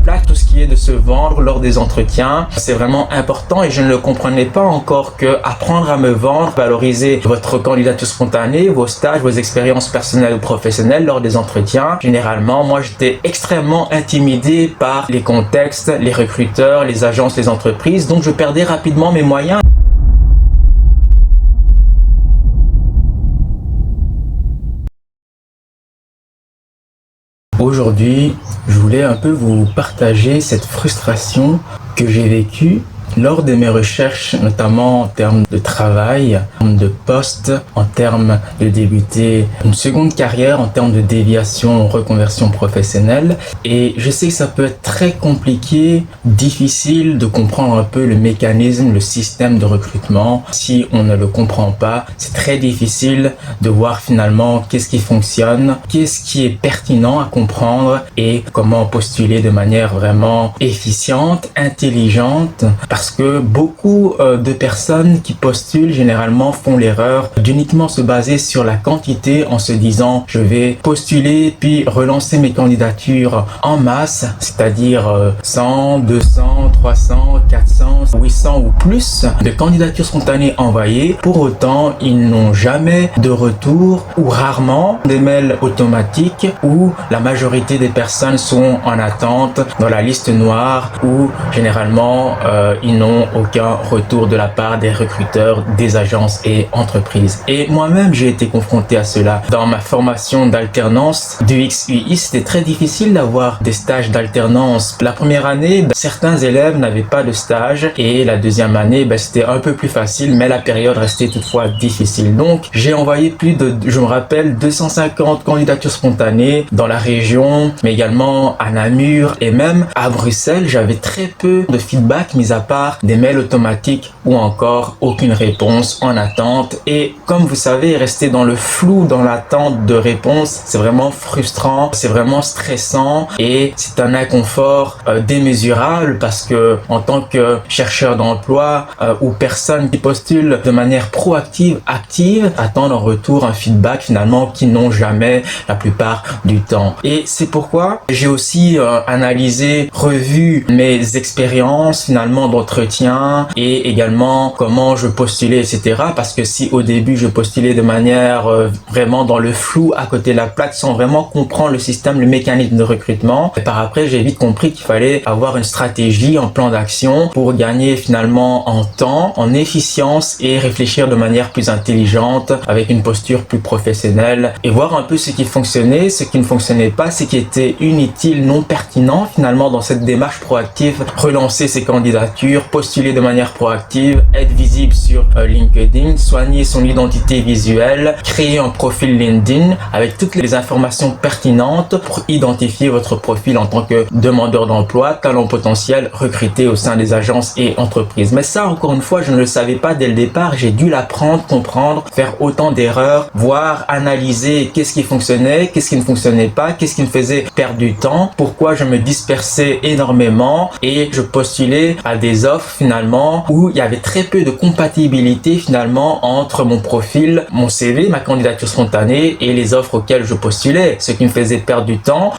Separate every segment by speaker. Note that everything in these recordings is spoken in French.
Speaker 1: plat tout ce qui est de se vendre lors des entretiens. C'est vraiment important et je ne le comprenais pas encore que apprendre à me vendre, valoriser votre candidature spontanée, vos stages, vos expériences personnelles ou professionnelles lors des entretiens. Généralement, moi, j'étais extrêmement intimidé par les contextes, les recruteurs, les agences, les entreprises, donc je perdais rapidement mes moyens. Aujourd'hui, je voulais un peu vous partager cette frustration que j'ai vécue lors de mes recherches, notamment en termes de travail, en termes de poste, en termes de débuter une seconde carrière, en termes de déviation, reconversion professionnelle. Et je sais que ça peut être très compliqué, difficile de comprendre un peu le mécanisme, le système de recrutement. Si on ne le comprend pas, c'est très difficile de voir finalement qu'est-ce qui fonctionne, qu'est-ce qui est pertinent à comprendre et comment postuler de manière vraiment efficiente, intelligente. Parce que beaucoup de personnes qui postulent généralement font l'erreur d'uniquement se baser sur la quantité en se disant je vais postuler puis relancer mes candidatures en masse, c'est-à-dire 100, 200, 300, 400, 800 ou plus de candidatures spontanées envoyées. Pour autant, ils n'ont jamais de retour ou rarement des mails automatiques où la majorité des personnes sont en attente dans la liste noire où généralement ils n'ont aucun retour de la part des recruteurs, des agences et entreprises. Et moi-même, j'ai été confronté à cela. Dans ma formation d'alternance du XUI, c'était très difficile d'avoir des stages d'alternance. La première année, certains élèves n'avaient pas de stage et la deuxième année, c'était un peu plus facile, mais la période restait toutefois difficile. Donc, j'ai envoyé plus de, je me rappelle, 250 candidatures spontanées dans la région, mais également à Namur et même à Bruxelles. J'avais très peu de feedback, mis à part des mails automatiques ou encore aucune réponse en attente. Et comme vous savez, rester dans le flou, dans l'attente de réponse, c'est vraiment frustrant, c'est vraiment stressant et c'est un inconfort démesurable parce que en tant que chercheur d'emploi ou personne qui postule de manière proactive, active, attendre en retour un feedback finalement qu'ils n'ont jamais la plupart du temps. Et c'est pourquoi j'ai aussi analysé, revu mes expériences finalement d'entretien et également comment je postulais, etc. Parce que si au début je postulais de manière vraiment dans le flou à côté de la plaque sans vraiment comprendre le système, le mécanisme de recrutement, et par après j'ai vite compris qu'il fallait avoir une stratégie, un plan d'action pour gagner finalement en temps, en efficience et réfléchir de manière plus intelligente avec une posture plus professionnelle et voir un peu ce qui fonctionnait, ce qui ne fonctionnait pas, ce qui était inutile, non pertinent finalement dans cette démarche proactive, relancer ses candidatures, postuler de manière proactive, être visible sur LinkedIn, soigner son identité visuelle, créer un profil LinkedIn avec toutes les informations pertinentes pour identifier votre profil en tant que demandeur d'emploi, talent potentiel recruté au sein des agences et entreprises. Mais ça, encore une fois, je ne le savais pas dès le départ. J'ai dû l'apprendre, comprendre, faire autant d'erreurs, voir, analyser qu'est-ce qui fonctionnait, qu'est-ce qui ne fonctionnait pas, qu'est-ce qui me faisait perdre du temps, pourquoi je me dispersais énormément et je postulais à des offres finalement où il y avait très peu de compatibilité finalement entre mon profil, mon CV, ma candidature spontanée et les offres auxquelles je postulais, ce qui me faisait perdre du temps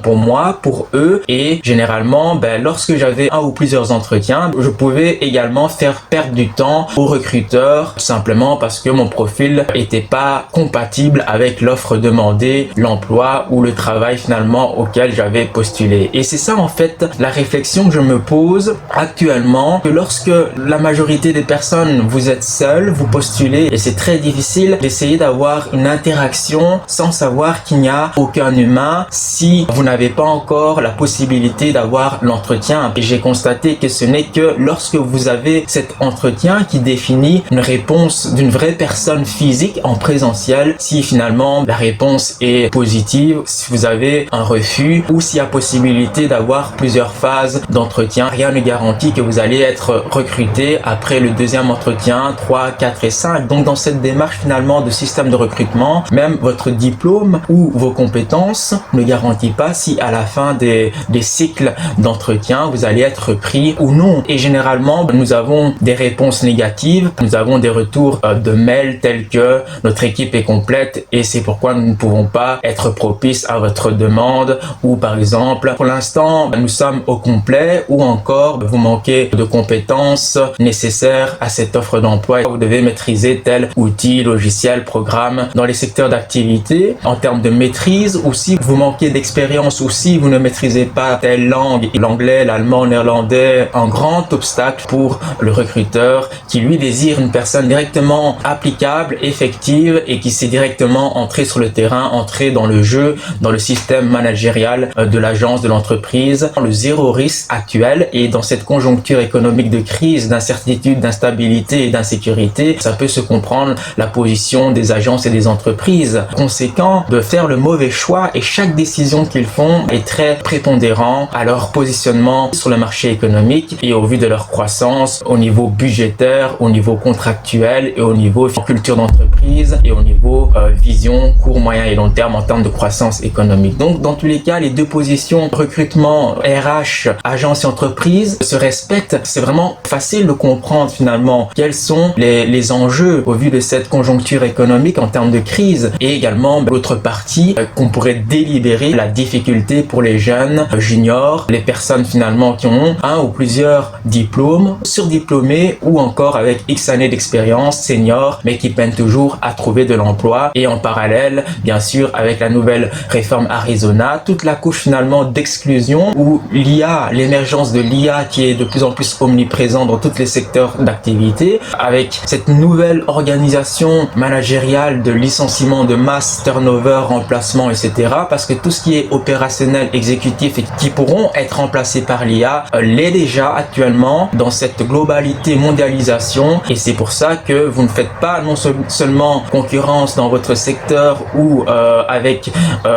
Speaker 1: pour moi, pour eux et généralement lorsque j'avais un ou plusieurs entretiens, je pouvais également faire perdre du temps aux recruteurs tout simplement parce que mon profil était pas compatible avec l'offre demandée, l'emploi ou le travail finalement auquel j'avais postulé. Et c'est ça en fait la réflexion que je me pose actuellement, que lorsque la majorité des personnes, vous êtes seul, vous postulez et c'est très difficile d'essayer d'avoir une interaction sans savoir qu'il n'y a aucun humain si vous n'avez pas encore la possibilité d'avoir l'entretien. Et j'ai constaté que ce n'est que lorsque vous avez cet entretien qui définit une réponse d'une vraie personne physique en présentiel, si finalement la réponse est positive, si vous avez un refus ou s'il y a possibilité d'avoir plusieurs phases d'entretien, rien ne garantit que vous allez être recruté après le deuxième entretien, 3, 4 et 5. Donc dans cette démarche finalement de système de recrutement, même votre diplôme ou vos compétences ne garantit pas si à la fin des cycles d'entretien, vous allez être pris ou non. Et généralement, nous avons des réponses négatives, nous avons des retours de mails tels que notre équipe est complète et c'est pourquoi nous ne pouvons pas être propices à votre demande, ou par exemple, pour l'instant, nous sommes au complet, ou encore vous manquez de compétences nécessaires à cette offre d'emploi. Vous devez maîtriser tel outil, logiciel, programme dans les secteurs d'activité en termes de maîtrise, ou si vous manquez d'expérience, ou si vous ne maîtrisez pas telle langue, l'anglais, l'allemand, le néerlandais, un grand obstacle pour le recruteur qui lui désire une personne directement applicable, effective et qui sait directement entrer sur le terrain, entrer dans le jeu, dans le système managérial de l'agence, de l'entreprise. Le zéro risque actuel, et dans cette conjoncture économique de crise, d'incertitude, d'instabilité et d'insécurité, ça peut se comprendre la position des agences et des entreprises. Conséquent de faire le mauvais choix, et chaque décision qu'ils font est très prépondérant à leur positionnement sur le marché économique et au vu de leur croissance au niveau budgétaire, au niveau contractuel et au niveau culture d'entreprise et au niveau vision court, moyen et long terme en termes de croissance économique. Donc dans tous les cas, les deux positions recrutement RH, agence et entreprise se respectent. C'est vraiment facile de comprendre finalement quels sont les enjeux au vu de cette conjoncture économique en termes de crise, et également l'autre partie qu'on pourrait délibérer la difficulté pour les jeunes juniors, les personnes finalement qui ont un ou plusieurs diplômes, surdiplômés ou encore avec X années d'expérience, seniors, mais qui peinent toujours à trouver de l'emploi. Et en parallèle, bien sûr, avec la nouvelle réforme Arizona, toute la couche finalement d'exclusion, où l'IA, l'émergence de l'IA qui est de plus en plus omniprésente dans tous les secteurs d'activité, avec cette nouvelle organisation managériale de licenciement de masse, turnover, remplacement, etc. Parce que tout ce qui est opérationnel, exécutif et qui pourront être remplacés par l'IA l'est déjà actuellement dans cette globalité mondialisation, et c'est pour ça que vous ne faites pas non seulement concurrence dans votre secteur ou avec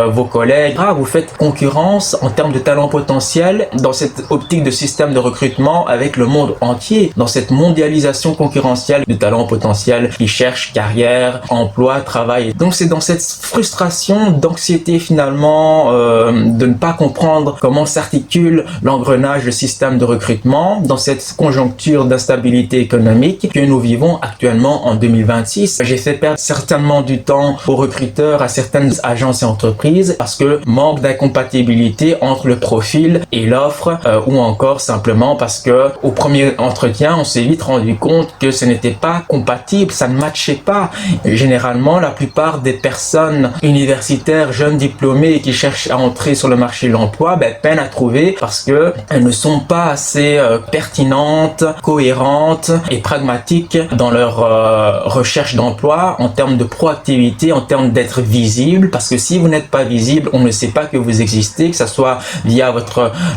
Speaker 1: vos collègues, vous faites concurrence en termes de talent potentiel dans cette optique de système de recrutement avec le monde entier, dans cette mondialisation concurrentielle de talent potentiel qui cherchent carrière, emploi, travail. Donc c'est dans cette frustration, d'anxiété finalement de ne pas comprendre comment s'articule l'engrenage, le système de recrutement dans cette conjoncture d'instabilité économique que nous vivons actuellement en 2026. J'ai fait perdre certainement du temps aux recruteurs, à certaines agences et entreprises parce que manque d'incompatibilité entre le profil et l'offre, ou encore simplement parce que au premier entretien, on s'est vite rendu compte que ce n'était pas compatible, ça ne matchait pas. Généralement, la plupart des personnes universitaires, jeunes diplômés qui cherchent à entrer sur le marché de l'emploi, peinent à trouver parce que elles ne sont pas assez pertinentes, cohérentes et pragmatiques dans leur recherche d'emploi en termes de proactivité, en termes d'être visible, parce que si vous n'êtes pas visible, on ne sait pas que vous existez, que ce soit via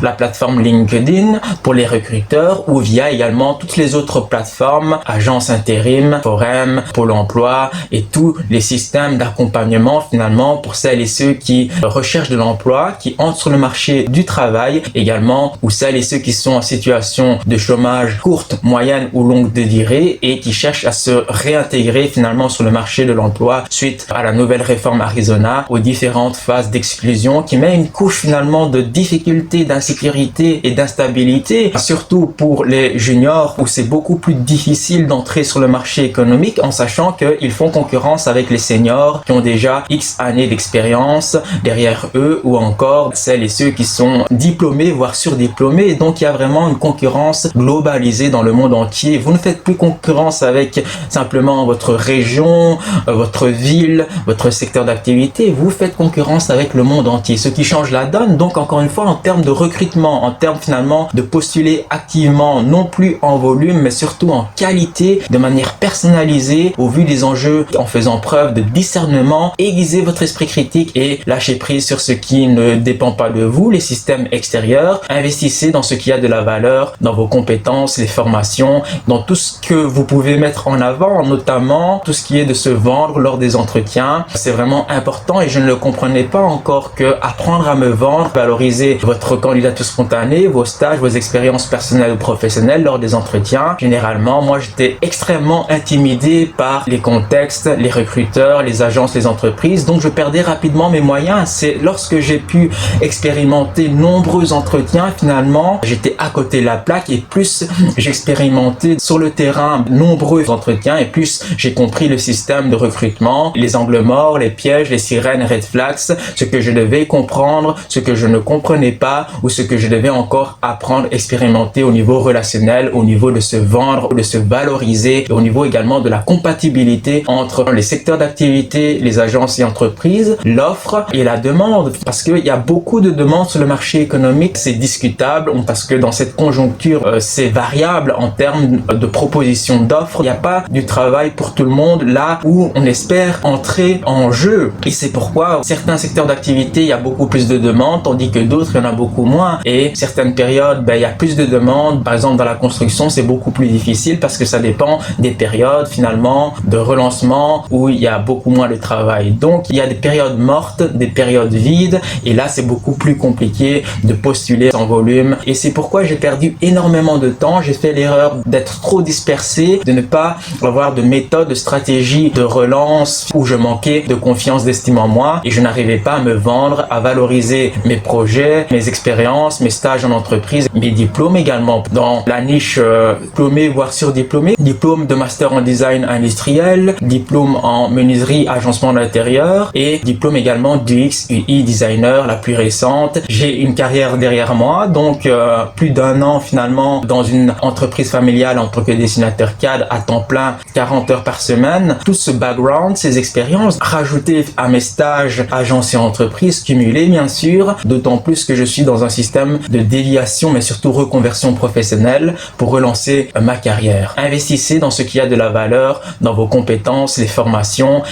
Speaker 1: la plateforme LinkedIn pour les recruteurs ou via également toutes les autres plateformes, agences intérim, forum, Pôle emploi et tous les systèmes d'accompagnement finalement pour celles et ceux qui recherchent de l'emploi, qui entrent sur le marché du travail également, ou celles et ceux qui sont en situation de chômage courte, moyenne ou longue de durée et qui cherchent à se réintégrer finalement sur le marché de l'emploi suite à la nouvelle réforme Arizona, aux différentes phases d'exclusion qui met une couche finalement de difficulté, d'insécurité et d'instabilité, surtout pour les juniors où c'est beaucoup plus difficile d'entrer sur le marché économique en sachant qu'ils font concurrence avec les seniors qui ont déjà X années d'expérience derrière eux, ou encore celles et ceux qui sont diplômés voire surdiplômés. Donc il y a vraiment une concurrence globalisée dans le monde entier. Vous ne faites plus concurrence avec simplement votre région, votre ville, votre secteur d'activité, vous faites concurrence avec le monde entier, ce qui change la donne. Donc encore une fois, en termes de recrutement, en termes finalement de postuler activement, non plus en volume mais surtout en qualité, de manière personnalisée au vu des enjeux, en faisant preuve de discernement, aiguisez votre esprit critique et lâchez prise sur ce qui ne dépend pas de vous, les systèmes extérieurs. Investissez dans ce qui a de la valeur, dans vos compétences, les formations, dans tout ce que vous pouvez mettre en avant, notamment tout ce qui est de se vendre lors des entretiens. C'est vraiment important et je ne le comprenais pas encore que apprendre à me vendre, valoriser votre candidature spontanée, vos stages, vos expériences personnelles personnel ou professionnel, lors des entretiens, généralement, moi, j'étais extrêmement intimidé par les contextes, les recruteurs, les agences, les entreprises. Donc, je perdais rapidement mes moyens. C'est lorsque j'ai pu expérimenter nombreux entretiens, finalement, j'étais à côté de la plaque et plus j'expérimentais sur le terrain nombreux entretiens et plus j'ai compris le système de recrutement, les angles morts, les pièges, les sirènes, red flags, ce que je devais comprendre, ce que je ne comprenais pas ou ce que je devais encore apprendre, expérimenter au niveau relationnel, au niveau de se vendre, de se valoriser, et au niveau également de la compatibilité entre les secteurs d'activité, les agences et entreprises, l'offre et la demande. Parce qu'il y a beaucoup de demandes sur le marché économique, c'est discutable parce que dans cette conjoncture, c'est variable en termes de proposition d'offres. Il n'y a pas du travail pour tout le monde là où on espère entrer en jeu. Et c'est pourquoi certains secteurs d'activité, il y a beaucoup plus de demandes, tandis que d'autres, il y en a beaucoup moins. Et certaines périodes, il y a plus de demandes. Par exemple, dans la construction, c'est beaucoup plus difficile parce que ça dépend des périodes finalement de relancement où il y a beaucoup moins de travail. Donc, il y a des périodes mortes, des périodes vides. Et là, c'est beaucoup plus compliqué de postuler en volume. Et c'est pourquoi j'ai perdu énormément de temps. J'ai fait l'erreur d'être trop dispersé, de ne pas avoir de méthode, de stratégie de relance où je manquais de confiance, d'estime en moi et je n'arrivais pas à me vendre, à valoriser mes projets, mes expériences, mes stages en entreprise, mes diplômes également dans la niche diplômé voire surdiplômé, diplôme de master en design industriel, diplôme en menuiserie, agencement d'intérieur et diplôme également d'UX, UI designer, la plus récente. J'ai une carrière derrière moi, donc plus d'1 an finalement dans une entreprise familiale en tant que dessinateur CAD à temps plein, 40 heures par semaine. Tout ce background, ces expériences, rajoutées à mes stages, agences et entreprises, cumulées bien sûr, d'autant plus que je suis dans un système de déviation mais surtout reconversion professionnelle pour relancer ma carrière. Investissez dans ce qui a de la valeur, dans vos compétences, les formations.